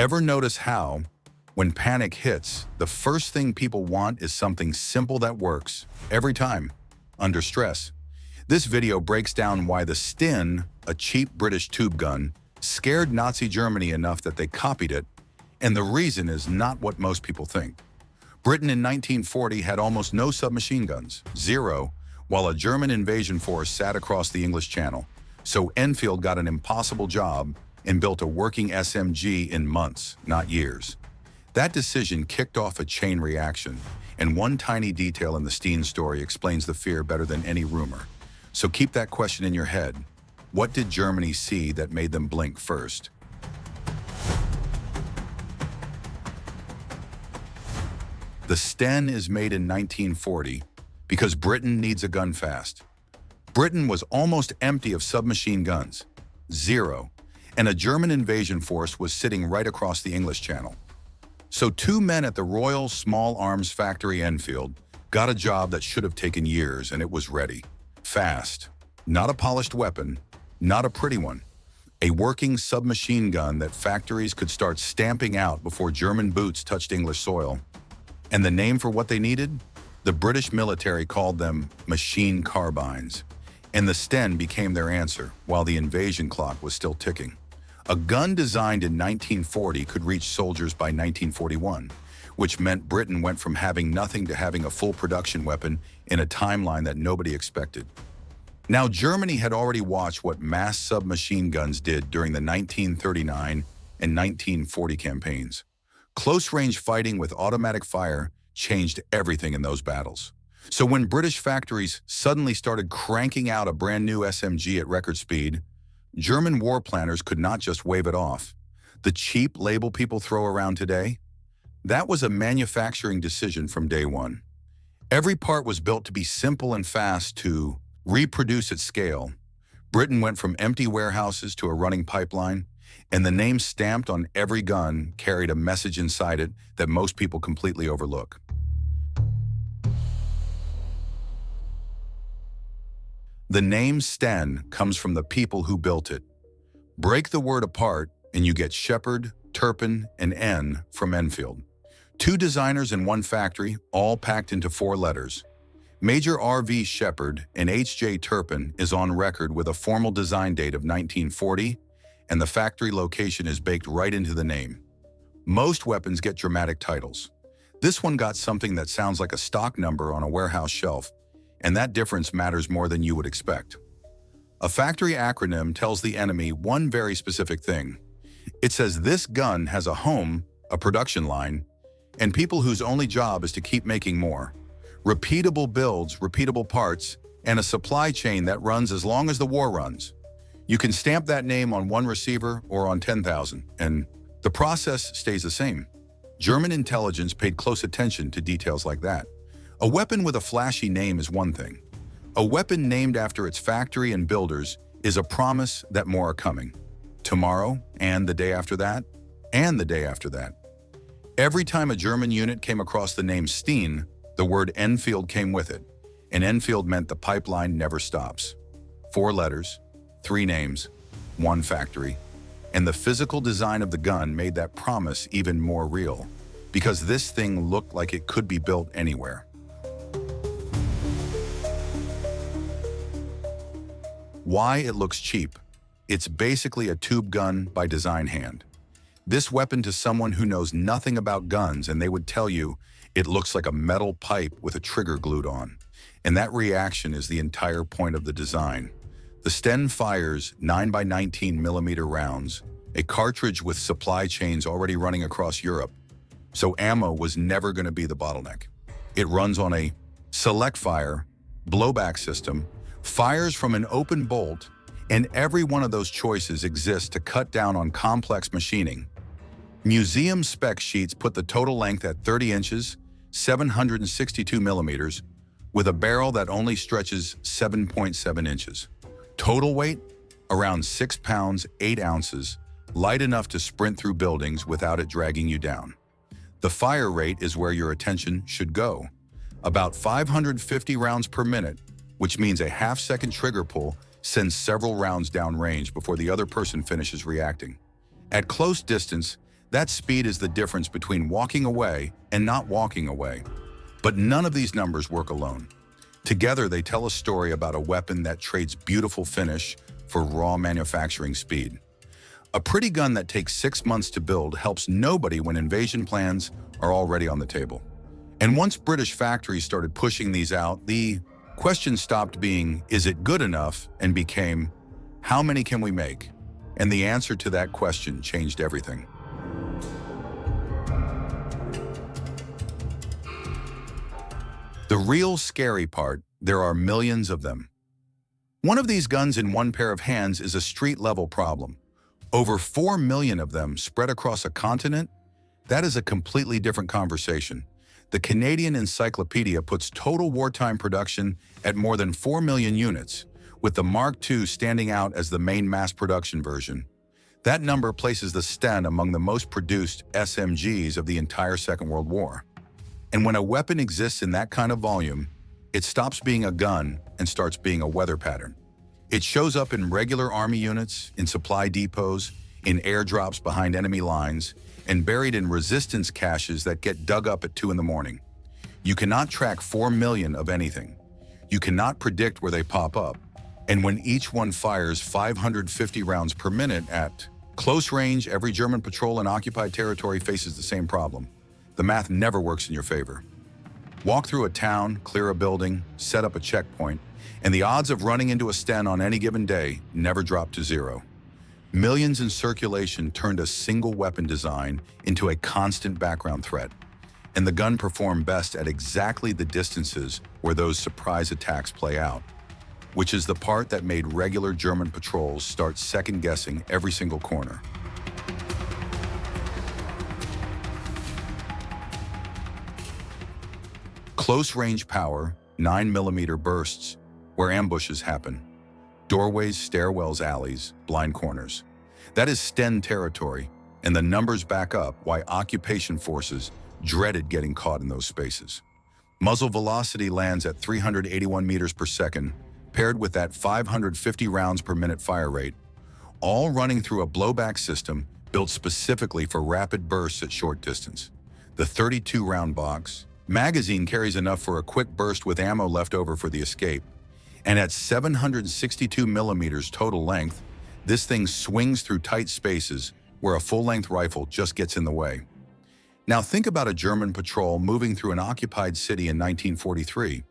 Ever notice how, when panic hits, the first thing people want is something simple that works, every time, under stress? This video breaks down why the Sten, a cheap British tube gun, scared Nazi Germany enough that they copied it, and the reason is not what most people think. Britain in 1940 had almost no submachine guns, zero, while a German invasion force sat across the English Channel. So Enfield got an impossible job and built a working SMG in months, not years. That decision kicked off a chain reaction, and one tiny detail in the Sten story explains the fear better than any rumor. So keep that question in your head. What did Germany see that made them blink first? The Sten is made in 1940 because Britain needs a gun fast. Britain was almost empty of submachine guns, zero, and a German invasion force was sitting right across the English Channel. So two men at the Royal Small Arms Factory Enfield got a job that should have taken years, and it was ready. Fast. Not a polished weapon, not a pretty one. A working submachine gun that factories could start stamping out before German boots touched English soil. And the name for what they needed? The British military called them machine carbines. And the Sten became their answer, while the invasion clock was still ticking. A gun designed in 1940 could reach soldiers by 1941, which meant Britain went from having nothing to having a full production weapon in a timeline that nobody expected. Now, Germany had already watched what mass submachine guns did during the 1939 and 1940 campaigns. Close-range fighting with automatic fire changed everything in those battles. So when British factories suddenly started cranking out a brand new SMG at record speed, German war planners could not just wave it off. The cheap label people throw around today? That was a manufacturing decision from day one. Every part was built to be simple and fast to reproduce at scale. Britain went from empty warehouses to a running pipeline, and the name stamped on every gun carried a message inside it that most people completely overlook. The name Sten comes from the people who built it. Break the word apart and you get Shepherd, Turpin, and N from Enfield. Two designers in one factory, all packed into four letters. Major R.V. Shepherd and H.J. Turpin is on record with a formal design date of 1940, and the factory location is baked right into the name. Most weapons get dramatic titles. This one got something that sounds like a stock number on a warehouse shelf, and that difference matters more than you would expect. A factory acronym tells the enemy one very specific thing. It says this gun has a home, a production line, and people whose only job is to keep making more. Repeatable builds, repeatable parts, and a supply chain that runs as long as the war runs. You can stamp that name on one receiver or on 10,000, and the process stays the same. German intelligence paid close attention to details like that. A weapon with a flashy name is one thing. A weapon named after its factory and builders is a promise that more are coming. Tomorrow, and the day after that, and the day after that. Every time a German unit came across the name Sten, the word Enfield came with it, and Enfield meant the pipeline never stops. 4 letters, 3 names, 1 factory, and the physical design of the gun made that promise even more real, because this thing looked like it could be built anywhere. Why it looks cheap? It's basically a tube gun by design hand. This weapon to someone who knows nothing about guns, and they would tell you it looks like a metal pipe with a trigger glued on. And that reaction is the entire point of the design. The Sten fires 9x19mm rounds, a cartridge with supply chains already running across Europe. So ammo was never going to be the bottleneck. It runs on a select fire, blowback system, fires from an open bolt, and every one of those choices exists to cut down on complex machining. Museum spec sheets put the total length at 30 inches, 762 millimeters, with a barrel that only stretches 7.7 inches. Total weight? Around 6 pounds, 8 ounces, light enough to sprint through buildings without it dragging you down. The fire rate is where your attention should go. About 550 rounds per minute, which means a half-second trigger pull sends several rounds downrange before the other person finishes reacting. At close distance, That speed is the difference between walking away and not walking away. But none of these numbers work alone. Together, they tell a story about a weapon that trades beautiful finish for raw manufacturing speed. A pretty gun that takes 6 months to build helps nobody when invasion plans are already on the table. And once British factories started pushing these out, the question stopped being, is it good enough, and became, how many can we make? And the answer to that question changed everything. The real scary part, there are millions of them. One of these guns in one pair of hands is a street-level problem. Over 4 million of them spread across a continent? That is a completely different conversation. The Canadian Encyclopedia puts total wartime production at more than 4 million units, with the Mark II standing out as the main mass production version. That number places the Sten among the most produced SMGs of the entire Second World War. And when a weapon exists in that kind of volume, it stops being a gun and starts being a weather pattern. It shows up in regular army units, in supply depots, in airdrops behind enemy lines, and buried in resistance caches that get dug up at 2 in the morning. You cannot track 4 million of anything. You cannot predict where they pop up. And when each one fires 550 rounds per minute at close range, every German patrol in occupied territory faces the same problem. The math never works in your favor. Walk through a town, clear a building, set up a checkpoint, and the odds of running into a Sten on any given day never drop to 0. Millions in circulation turned a single weapon design into a constant background threat, and the gun performed best at exactly the distances where those surprise attacks play out, which is the part that made regular German patrols start second-guessing every single corner. Close-range power, 9mm bursts, where ambushes happen. Doorways, stairwells, alleys, blind corners. That is Sten territory, and the numbers back up why occupation forces dreaded getting caught in those spaces. Muzzle velocity lands at 381 meters per second, paired with that 550 rounds per minute fire rate, all running through a blowback system built specifically for rapid bursts at short distance. The 32-round box magazine carries enough for a quick burst with ammo left over for the escape. And at 762 millimeters total length, this thing swings through tight spaces where a full-length rifle just gets in the way. Now think about a German patrol moving through an occupied city in 1943.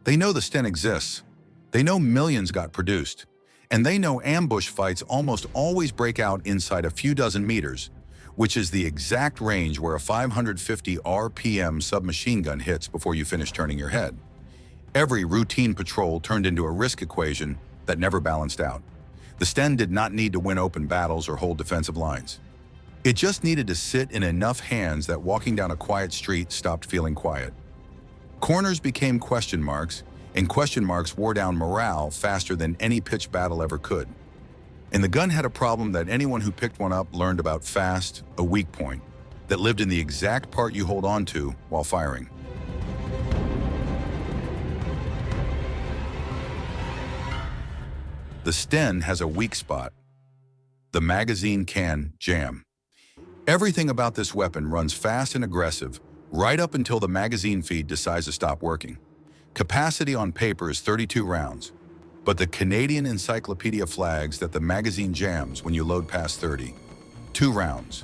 They know the Sten exists. They know millions got produced. And they know ambush fights almost always break out inside a few dozen meters, which is the exact range where a 550 RPM submachine gun hits before you finish turning your head. Every routine patrol turned into a risk equation that never balanced out. The Sten did not need to win open battles or hold defensive lines. It just needed to sit in enough hands that walking down a quiet street stopped feeling quiet. Corners became question marks, and question marks wore down morale faster than any pitched battle ever could. And the gun had a problem that anyone who picked one up learned about fast, a weak point, that lived in the exact part you hold on to while firing. The Sten has a weak spot. The magazine can jam. Everything about this weapon runs fast and aggressive, right up until the magazine feed decides to stop working. Capacity on paper is 32 rounds, but the Canadian Encyclopedia flags that the magazine jams when you load past 30. 2 rounds.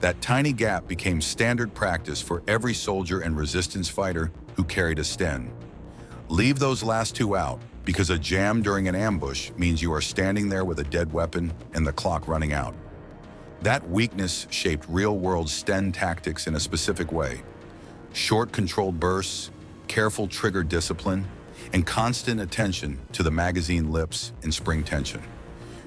That tiny gap became standard practice for every soldier and resistance fighter who carried a Sten. Leave those last 2 out, because a jam during an ambush means you are standing there with a dead weapon and the clock running out. That weakness shaped real-world Sten tactics in a specific way. Short, controlled bursts, careful trigger discipline, and constant attention to the magazine lips and spring tension.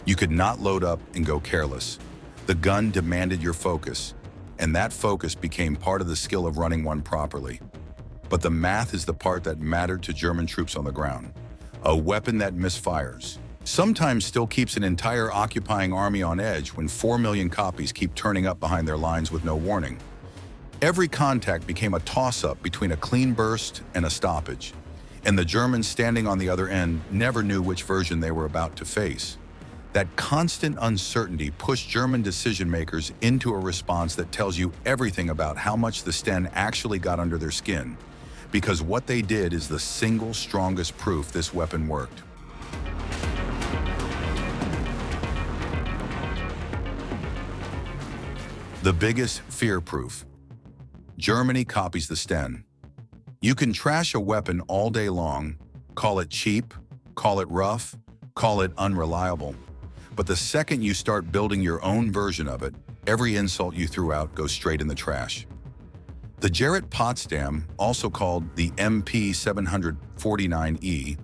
You could not load up and go careless. The gun demanded your focus, and that focus became part of the skill of running one properly. But the math is the part that mattered to German troops on the ground. A weapon that misfires sometimes still keeps an entire occupying army on edge when 4 million copies keep turning up behind their lines with no warning. Every contact became a toss-up between a clean burst and a stoppage, and the Germans standing on the other end never knew which version they were about to face. That constant uncertainty pushed German decision-makers into a response that tells you everything about how much the Sten actually got under their skin, because what they did is the single strongest proof this weapon worked. The biggest fear proof. Germany copies the Sten. You can trash a weapon all day long, call it cheap, call it rough, call it unreliable. But the second you start building your own version of it, every insult you threw out goes straight in the trash. The Jarrett Potsdam, also called the MP749E,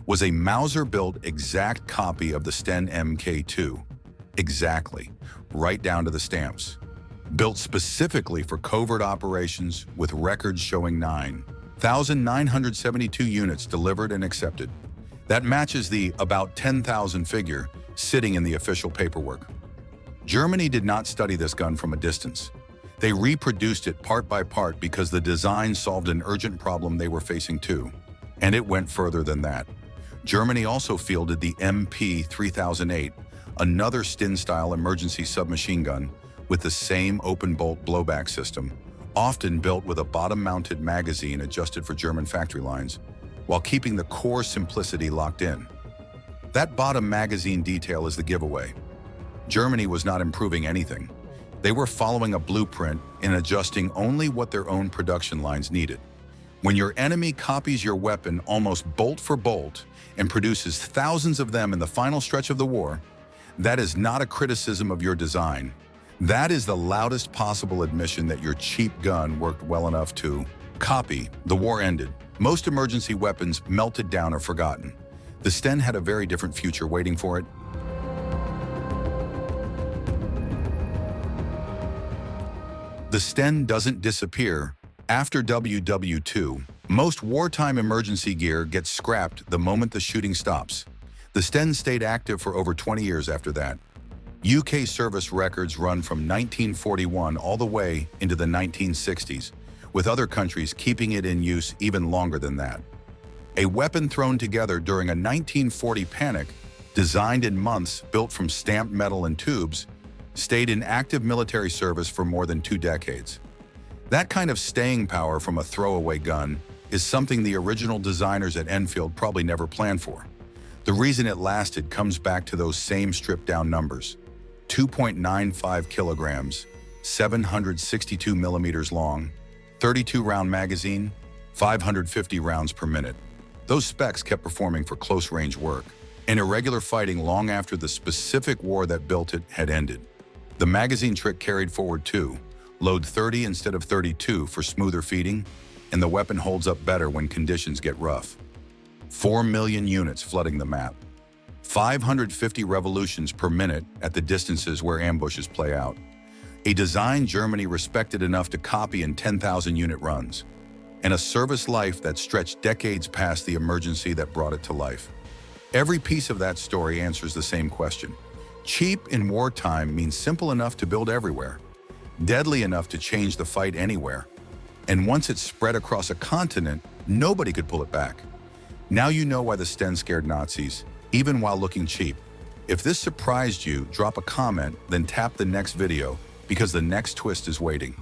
was a Mauser-built exact copy of the Sten Mk2. Exactly, right down to the stamps. Built specifically for covert operations with records showing 9,972 units delivered and accepted. That matches the about 10,000 figure sitting in the official paperwork. Germany did not study this gun from a distance. They reproduced it part by part because the design solved an urgent problem they were facing too. And it went further than that. Germany also fielded the MP3008, another Sten-style emergency submachine gun with the same open-bolt blowback system, often built with a bottom-mounted magazine adjusted for German factory lines, while keeping the core simplicity locked in. That bottom magazine detail is the giveaway. Germany was not improving anything. They were following a blueprint and adjusting only what their own production lines needed. When your enemy copies your weapon almost bolt for bolt and produces thousands of them in the final stretch of the war, that is not a criticism of your design. That is the loudest possible admission that your cheap gun worked well enough to copy. The war ended. Most emergency weapons melted down or forgotten. The Sten had a very different future waiting for it. The Sten doesn't disappear. After WW2, most wartime emergency gear gets scrapped the moment the shooting stops. The Sten stayed active for over 20 years after that. UK service records run from 1941 all the way into the 1960s, with other countries keeping it in use even longer than that. A weapon thrown together during a 1940 panic, designed in months, built from stamped metal and tubes, stayed in active military service for more than 2 decades. That kind of staying power from a throwaway gun is something the original designers at Enfield probably never planned for. The reason it lasted comes back to those same stripped-down numbers. 2.95 kilograms, 762 millimeters long, 32-round magazine, 550 rounds per minute. Those specs kept performing for close-range work and irregular fighting long after the specific war that built it had ended. The magazine trick carried forward too. Load 30 instead of 32 for smoother feeding, and the weapon holds up better when conditions get rough. 4 million units flooding the map. 550 revolutions per minute at the distances where ambushes play out. A design Germany respected enough to copy in 10,000-unit runs. And a service life that stretched decades past the emergency that brought it to life. Every piece of that story answers the same question. Cheap in wartime means simple enough to build everywhere, deadly enough to change the fight anywhere. And once it's spread across a continent, nobody could pull it back. Now you know why the Sten scared Nazis, even while looking cheap. If this surprised you, drop a comment, then tap the next video, because the next twist is waiting.